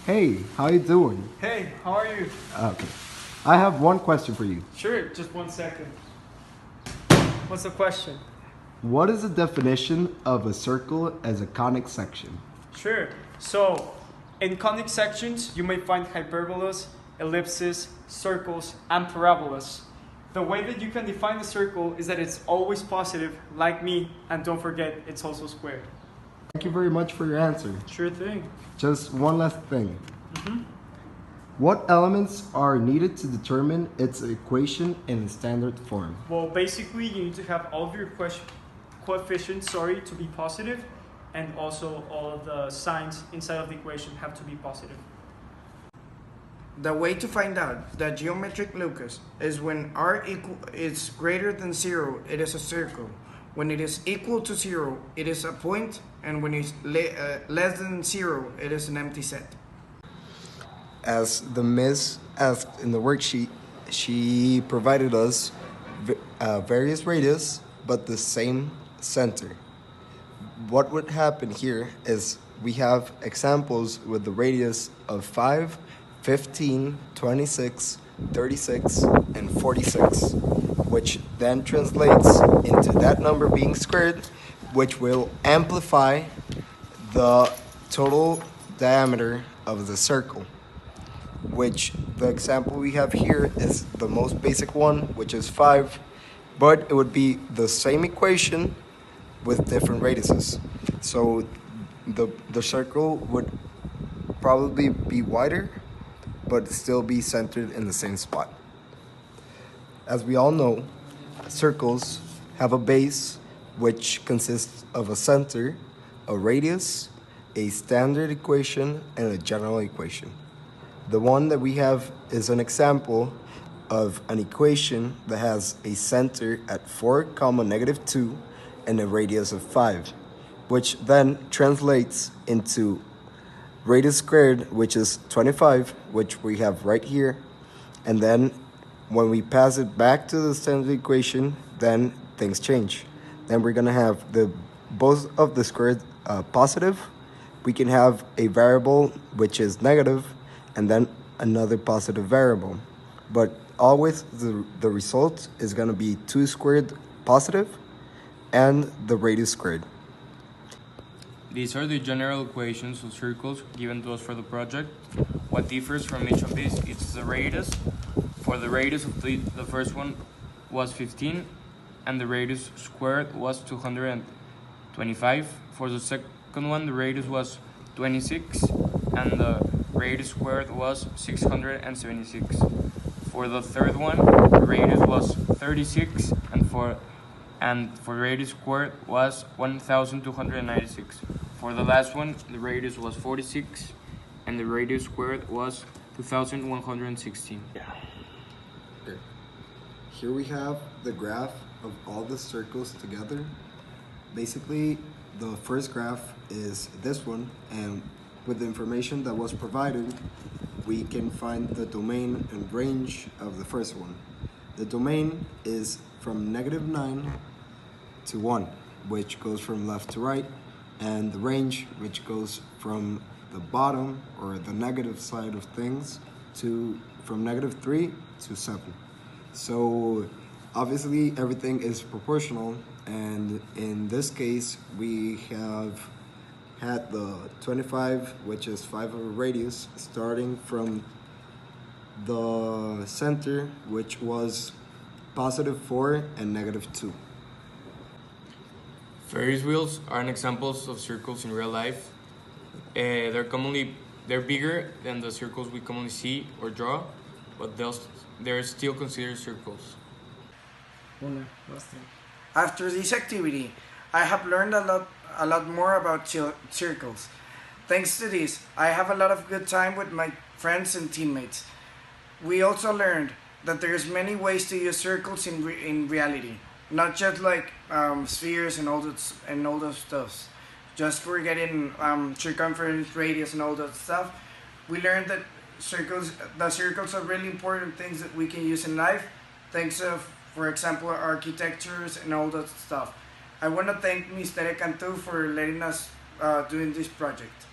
Hey, how you doing? Hey, how are you? Okay. I have one question for you. Sure, just 1 second. What's the question? What is the definition of a circle as a conic section? Sure. So, in conic sections, you may find hyperbolas, ellipses, circles, and parabolas. The way that you can define a circle is that it's always positive, like me, and don't forget, it's also squared. Thank you very much for your answer. Sure thing. Just one last thing. What elements are needed to determine its equation in standard form? Well, basically, you need to have all of your coefficients, to be positive, and also all of the signs inside of the equation have to be positive. The way to find out the geometric locus is when r is greater than 0, it is a circle. When it is equal to 0, it is a point, and when it's less than 0, it is an empty set. As the Miss asked in the worksheet, she provided us various radius, but the same center. What would happen here is we have examples with the radius of 5, 15, 26, 36, and 46, which then translates into that number being squared, which will amplify the total diameter of the circle, which the example we have here is the most basic one, which is 5, but it would be the same equation with different radiuses. So the circle would probably be wider, but still be centered in the same spot. As we all know, circles have a base which consists of a center, a radius, a standard equation, and a general equation. The one that we have is an example of an equation that has a center at 4, -2 and a radius of 5, which then translates into radius squared, which is 25, which we have right here. And then when we pass it back to the standard equation, then things change. Then we're going to have both of the squared positive. We can have a variable which is negative, and then another positive variable. But always the result is going to be 2 squared positive and the radius squared. These are the general equations of circles given to us for the project. What differs from each of these is the radius. For the radius of the first one was 15, and the radius squared was 225. For the second one, the radius was 26, and the radius squared was 676. For the third one, the radius was 36, and for radius squared was 1296. For the last one, the radius was 46, and the radius squared was 2116. Okay. Here we have the graph of all the circles together. Basically, the first graph is this one, and with the information that was provided, we can find the domain and range of the first one. The domain is from -9 to 1, which goes from left to right, and the range, which goes from the bottom or the negative side of things to from -3 to 7. So obviously everything is proportional, and in this case we have had the 25, which is 5 of a radius, starting from the center, which was +4 and -2. Ferris wheels are an examples of circles in real life. They're bigger than the circles we commonly see or draw, but they're still considered circles. After this activity, I have learned a lot more about circles. Thanks to this, I have a lot of good time with my friends and teammates. We also learned that there's many ways to use circles in reality, not just like spheres and all those stuff. Just for getting circumference, radius, and all that stuff. We learned that the circles are really important things that we can use in life, thanks to, for example, architectures and all that stuff. I want to thank Ms. Tere Cantu for letting us doing this project.